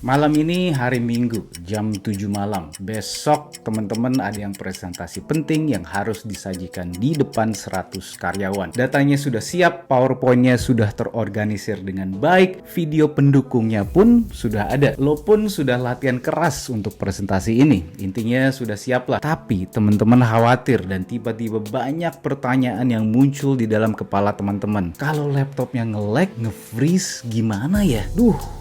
Malam ini hari Minggu, jam 7 malam. Besok teman-teman ada yang presentasi penting yang harus disajikan di depan 100 karyawan. Datanya sudah siap, PowerPoint-nya sudah terorganisir dengan baik, video pendukungnya pun sudah ada. Lo pun sudah latihan keras untuk presentasi ini. Intinya sudah siap lah. Tapi teman-teman khawatir dan tiba-tiba banyak pertanyaan yang muncul di dalam kepala teman-teman. Kalau laptopnya nge-lag, nge-freeze, gimana ya?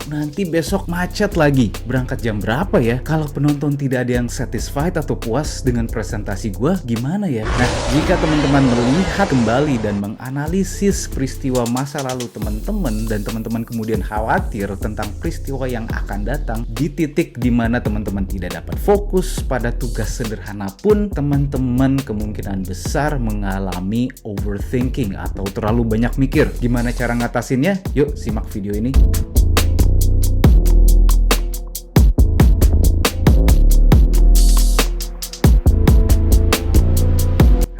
Nanti besok macet lagi. Berangkat jam berapa ya? Kalau penonton tidak ada yang satisfied atau puas dengan presentasi gue, gimana ya? Nah, jika teman-teman melihat kembali dan menganalisis peristiwa masa lalu teman-teman dan teman-teman kemudian khawatir tentang peristiwa yang akan datang, di titik di mana teman-teman tidak dapat fokus pada tugas sederhana pun, teman-teman kemungkinan besar mengalami overthinking atau terlalu banyak mikir. Gimana cara ngatasinnya? Yuk simak video ini.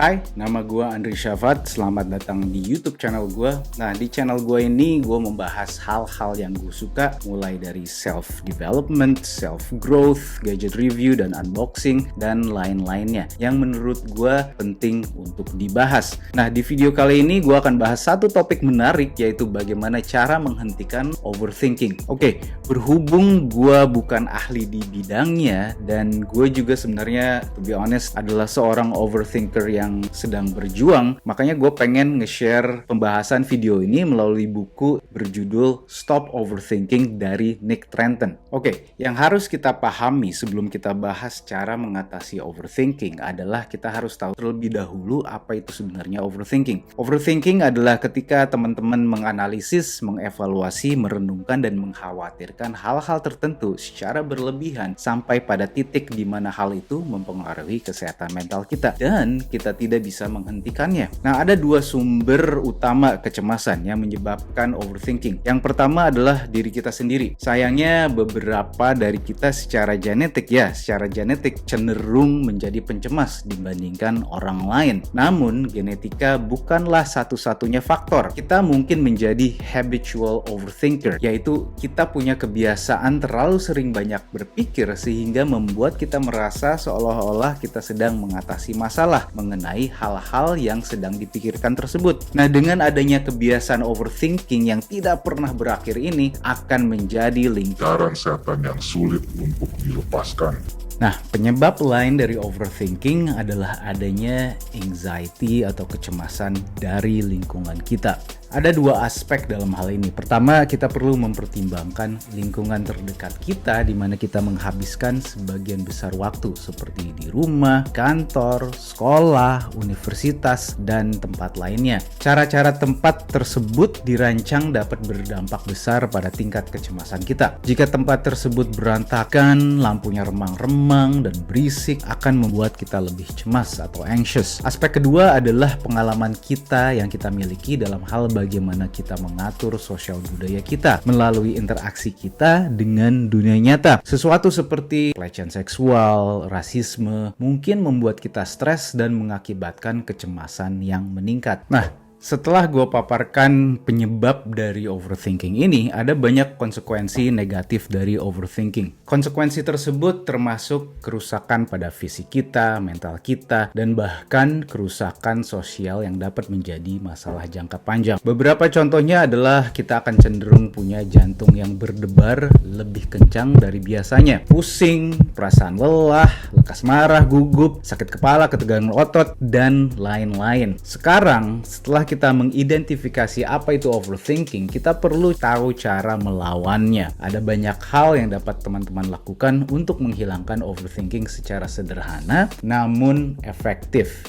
Hai, nama gue Andri Syafat. Selamat datang di YouTube channel gue. Nah, di channel gue ini gue membahas hal-hal yang gue suka, mulai dari self-development, self-growth, gadget review, dan unboxing, dan lain-lainnya yang menurut gue penting untuk dibahas. Nah, di video kali ini gue akan bahas satu topik menarik, yaitu bagaimana cara menghentikan overthinking. Oke, berhubung gue bukan ahli di bidangnya, dan gue juga sebenarnya, to be honest, adalah seorang overthinker yang sedang berjuang, makanya gue pengen nge-share pembahasan video ini melalui buku berjudul Stop Overthinking dari Nick Trenton. Oke, yang harus kita pahami sebelum kita bahas cara mengatasi overthinking adalah kita harus tahu terlebih dahulu apa itu sebenarnya overthinking. Overthinking adalah ketika teman-teman menganalisis, mengevaluasi, merenungkan, dan mengkhawatirkan hal-hal tertentu secara berlebihan sampai pada titik di mana hal itu mempengaruhi kesehatan mental kita dan kita tidak bisa menghentikannya. Nah, ada dua sumber utama kecemasan yang menyebabkan overthinking. Yang pertama adalah diri kita sendiri. Sayangnya beberapa dari kita secara genetik cenderung menjadi pencemas dibandingkan orang lain. Namun, genetika bukanlah satu-satunya faktor. Kita mungkin menjadi habitual overthinker, yaitu kita punya kebiasaan terlalu sering banyak berpikir sehingga membuat kita merasa seolah-olah kita sedang mengatasi masalah mengenai hal-hal yang sedang dipikirkan tersebut. Nah, dengan adanya kebiasaan overthinking yang tidak pernah berakhir ini akan menjadi lingkaran setan yang sulit untuk dilepaskan. Nah, penyebab lain dari overthinking adalah adanya anxiety atau kecemasan dari lingkungan kita. Ada dua aspek dalam hal ini. Pertama, kita perlu mempertimbangkan lingkungan terdekat kita di mana kita menghabiskan sebagian besar waktu seperti di rumah, kantor, sekolah, universitas, dan tempat lainnya. Cara-cara tempat tersebut dirancang dapat berdampak besar pada tingkat kecemasan kita. Jika tempat tersebut berantakan, lampunya remang-remang, dan berisik akan membuat kita lebih cemas atau anxious. Aspek kedua adalah pengalaman kita yang kita miliki dalam hal bagaimana kita mengatur sosial budaya kita melalui interaksi kita dengan dunia nyata. Sesuatu seperti pelecehan seksual, rasisme, mungkin membuat kita stres dan mengakibatkan kecemasan yang meningkat. Nah, setelah gue paparkan penyebab dari overthinking ini, ada banyak konsekuensi negatif dari overthinking. Konsekuensi tersebut termasuk kerusakan pada fisik kita, mental kita, dan bahkan kerusakan sosial yang dapat menjadi masalah jangka panjang. Beberapa contohnya adalah kita akan cenderung punya jantung yang berdebar lebih kencang dari biasanya, pusing, perasaan lelah, lekas marah, gugup, sakit kepala, ketegangan otot, dan lain-lain. Sekarang, setelah kita mengidentifikasi apa itu overthinking, kita perlu tahu cara melawannya. Ada banyak hal yang dapat teman-teman lakukan untuk menghilangkan overthinking secara sederhana namun efektif.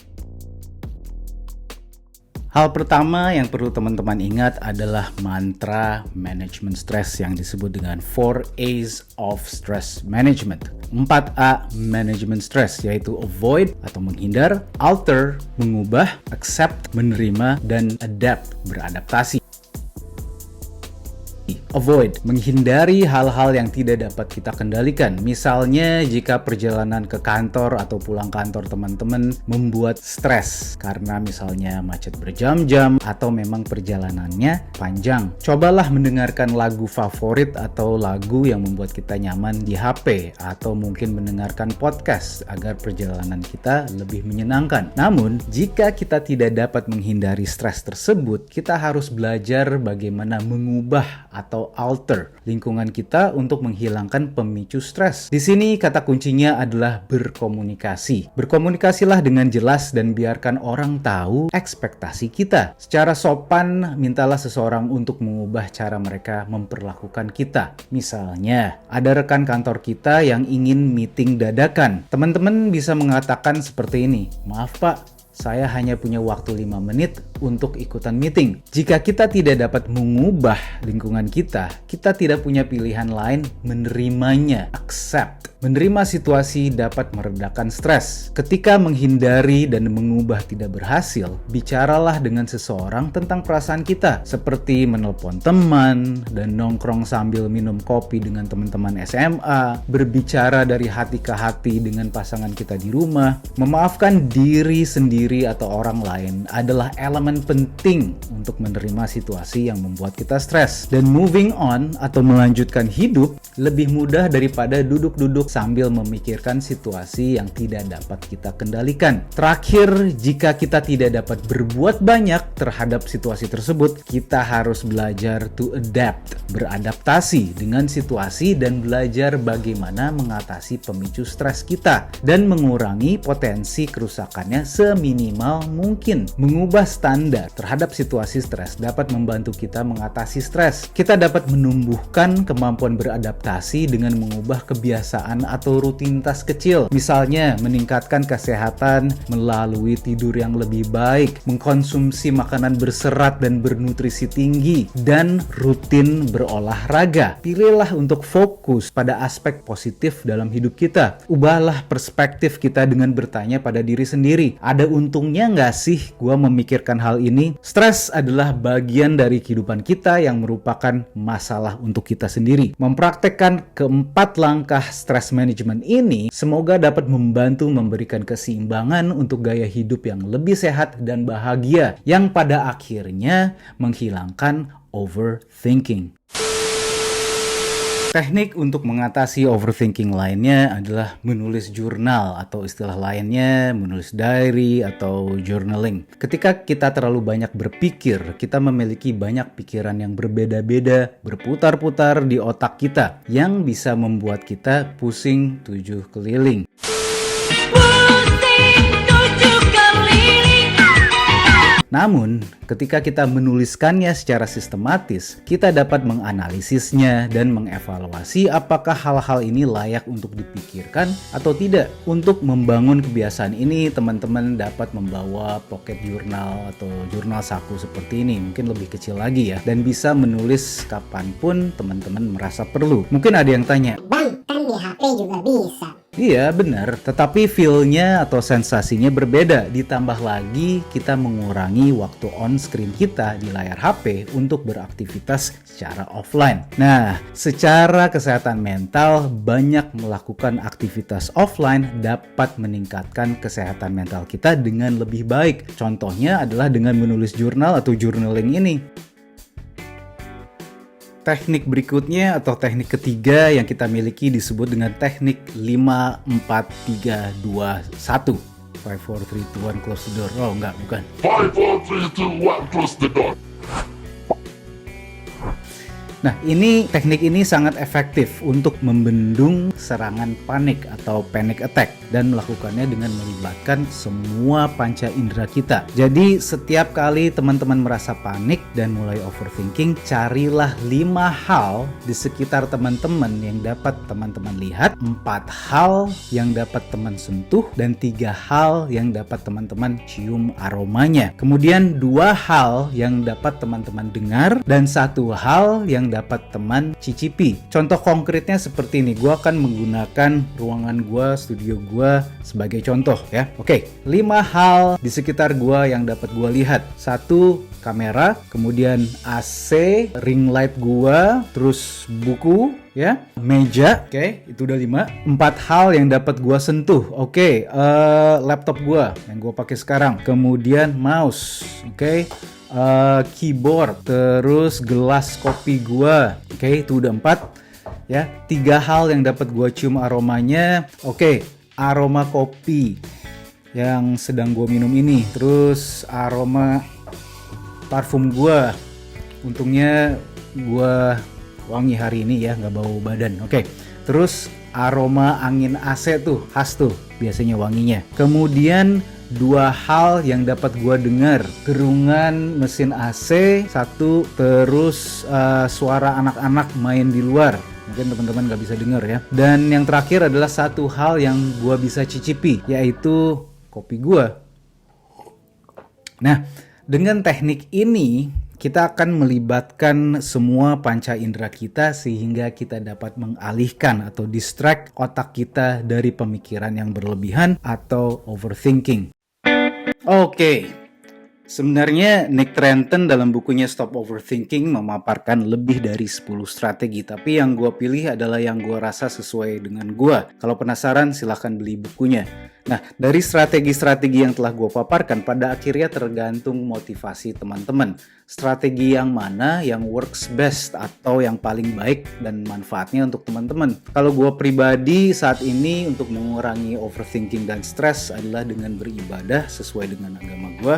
Hal pertama yang perlu teman-teman ingat adalah mantra manajemen stres yang disebut dengan 4A's of Stress Management. 4A manajemen stres, yaitu avoid atau menghindar, alter, mengubah, accept, menerima, dan adapt, beradaptasi. avoid, menghindari hal-hal yang tidak dapat kita kendalikan. Misalnya jika perjalanan ke kantor atau pulang kantor teman-teman membuat stres karena misalnya macet berjam-jam atau memang perjalanannya panjang. Cobalah mendengarkan lagu favorit atau lagu yang membuat kita nyaman di HP atau mungkin mendengarkan podcast agar perjalanan kita lebih menyenangkan. Namun, jika kita tidak dapat menghindari stres tersebut, kita harus belajar bagaimana mengubah atau alter lingkungan kita untuk menghilangkan pemicu stres. Di sini kata kuncinya adalah berkomunikasi. Berkomunikasilah dengan jelas dan biarkan orang tahu ekspektasi kita. Secara sopan, mintalah seseorang untuk mengubah cara mereka memperlakukan kita. Misalnya, ada rekan kantor kita yang ingin meeting dadakan. Teman-teman bisa mengatakan seperti ini, "Maaf Pak, saya hanya punya waktu 5 menit untuk ikutan meeting." Jika kita tidak dapat mengubah lingkungan kita tidak punya pilihan lain menerimanya, accept. Menerima situasi dapat meredakan stres. Ketika menghindari dan mengubah tidak berhasil, bicaralah dengan seseorang tentang perasaan kita, seperti menelpon teman dan nongkrong sambil minum kopi dengan teman-teman SMA, berbicara dari hati ke hati dengan pasangan kita di rumah. Memaafkan diri sendiri atau orang lain adalah elemen penting untuk menerima situasi yang membuat kita stres. Dan moving on atau melanjutkan hidup lebih mudah daripada duduk-duduk sambil memikirkan situasi yang tidak dapat kita kendalikan. Terakhir, jika kita tidak dapat berbuat banyak terhadap situasi tersebut, kita harus belajar to adapt, beradaptasi dengan situasi dan belajar bagaimana mengatasi pemicu stres kita dan mengurangi potensi kerusakannya seminimal mungkin. Mengubah standar terhadap situasi stres dapat membantu kita mengatasi stres. Kita dapat menumbuhkan kemampuan beradaptasi dengan mengubah kebiasaan atau rutinitas kecil. Misalnya, meningkatkan kesehatan melalui tidur yang lebih baik, mengkonsumsi makanan berserat dan bernutrisi tinggi, dan rutin berolahraga. Pilihlah untuk fokus pada aspek positif dalam hidup kita. Ubahlah perspektif kita dengan bertanya pada diri sendiri, ada untungnya nggak sih gua memikirkan hal ini? Stres adalah bagian dari kehidupan kita yang merupakan masalah untuk kita sendiri. Mempraktekkan keempat langkah stress management ini semoga dapat membantu memberikan keseimbangan untuk gaya hidup yang lebih sehat dan bahagia yang pada akhirnya menghilangkan overthinking. Teknik untuk mengatasi overthinking lainnya adalah menulis jurnal atau istilah lainnya menulis diary atau journaling. Ketika kita terlalu banyak berpikir, kita memiliki banyak pikiran yang berbeda-beda berputar-putar di otak kita yang bisa membuat kita pusing 7 keliling. Namun, ketika kita menuliskannya secara sistematis, kita dapat menganalisisnya dan mengevaluasi apakah hal-hal ini layak untuk dipikirkan atau tidak. Untuk membangun kebiasaan ini, teman-teman dapat membawa pocket journal atau jurnal saku seperti ini, mungkin lebih kecil lagi ya, dan bisa menulis kapanpun teman-teman merasa perlu. Mungkin ada yang tanya, "Bang, kan di HP juga bisa." Iya benar, tetapi feel-nya atau sensasinya berbeda. Ditambah lagi kita mengurangi waktu on screen kita di layar HP untuk beraktivitas secara offline. Nah, secara kesehatan mental, banyak melakukan aktivitas offline dapat meningkatkan kesehatan mental kita dengan lebih baik. Contohnya adalah dengan menulis jurnal atau journaling ini. Teknik berikutnya atau teknik ketiga yang kita miliki disebut dengan teknik 5, 4, 3, 2, 1. 5, 4, 3, 2, 1, close the door. Oh enggak, bukan. 5, 4, 3, 2, 1, close the door. Nah, teknik ini sangat efektif untuk membendung serangan panik atau panic attack dan melakukannya dengan melibatkan semua panca indera kita. Jadi, setiap kali teman-teman merasa panik dan mulai overthinking, carilah 5 hal di sekitar teman-teman yang dapat teman-teman lihat, 4 hal yang dapat teman sentuh, dan 3 hal yang dapat teman-teman cium aromanya. Kemudian 2 hal yang dapat teman-teman dengar dan 1 hal yang dapat teman cicipi. Contoh konkretnya seperti ini, gue akan menggunakan ruangan gue, studio gue sebagai contoh ya. Oke, 5 hal di sekitar gue yang dapat gue lihat. 1, kamera, kemudian AC, ring light gua, terus buku, ya, meja. Oke, itu udah 5. 4 hal yang dapat gua sentuh. Oke, laptop gua yang gua pakai sekarang. Kemudian mouse, oke. Keyboard, terus gelas kopi gua. Oke, itu udah 4. Ya, 3 hal yang dapat gua cium aromanya. Oke, aroma kopi yang sedang gua minum ini. Terus aroma parfum gua. Untungnya gua wangi hari ini ya, nggak bau badan. Oke. Terus aroma angin AC tuh khas tuh biasanya wanginya. Kemudian 2 hal yang dapat gua dengar, gerungan mesin AC 1, terus suara anak-anak main di luar. Mungkin teman-teman nggak bisa dengar ya. Dan yang terakhir adalah 1 hal yang gua bisa cicipi, yaitu kopi gua. Nah, dengan teknik ini kita akan melibatkan semua panca indera kita sehingga kita dapat mengalihkan atau distract otak kita dari pemikiran yang berlebihan atau overthinking. Oke, sebenarnya Nick Trenton dalam bukunya Stop Overthinking memaparkan lebih dari 10 strategi, tapi yang gue pilih adalah yang gue rasa sesuai dengan gue. Kalau penasaran silahkan beli bukunya. Nah, dari strategi-strategi yang telah gue paparkan, pada akhirnya tergantung motivasi teman-teman. Strategi yang mana yang works best atau yang paling baik dan manfaatnya untuk teman-teman. Kalau gue pribadi saat ini untuk mengurangi overthinking dan stres adalah dengan beribadah sesuai dengan agama gue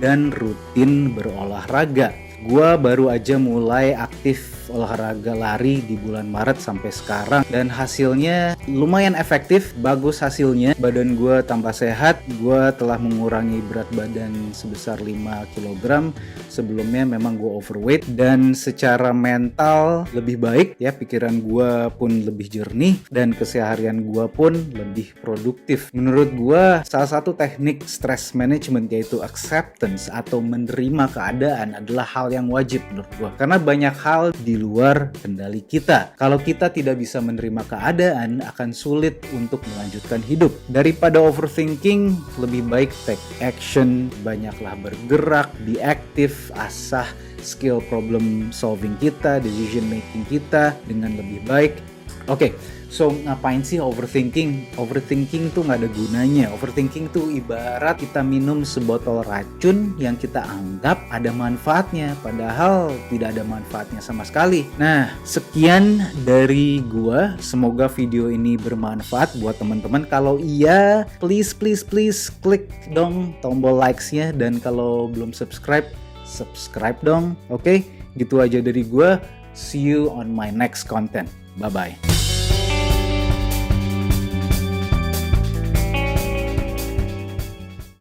dan rutin berolahraga. Gue baru aja mulai aktif olahraga lari di bulan Maret sampai sekarang dan hasilnya lumayan efektif, bagus hasilnya. Badan gue tambah sehat, gue telah mengurangi berat badan sebesar 5 kg. Sebelumnya memang gue overweight dan secara mental lebih baik ya, pikiran gue pun lebih jernih dan keseharian gue pun lebih produktif. Menurut gue salah satu teknik stress management yaitu acceptance atau menerima keadaan adalah hal yang wajib menurut gue, karena banyak hal di luar kendali kita. Kalau kita tidak bisa menerima keadaan, akan sulit untuk melanjutkan hidup. Daripada overthinking, lebih baik take action, banyaklah bergerak, be active, asah skill problem solving kita, decision making kita dengan lebih baik. Oke, so ngapain sih overthinking? Overthinking tuh nggak ada gunanya. Overthinking tuh ibarat kita minum sebotol racun yang kita anggap ada manfaatnya, padahal tidak ada manfaatnya sama sekali. Nah, sekian dari gua. Semoga video ini bermanfaat buat teman-teman. Kalau iya, please klik dong tombol likes-nya, dan kalau belum subscribe dong. Oke, gitu aja dari gua. See you on my next content. Bye-bye.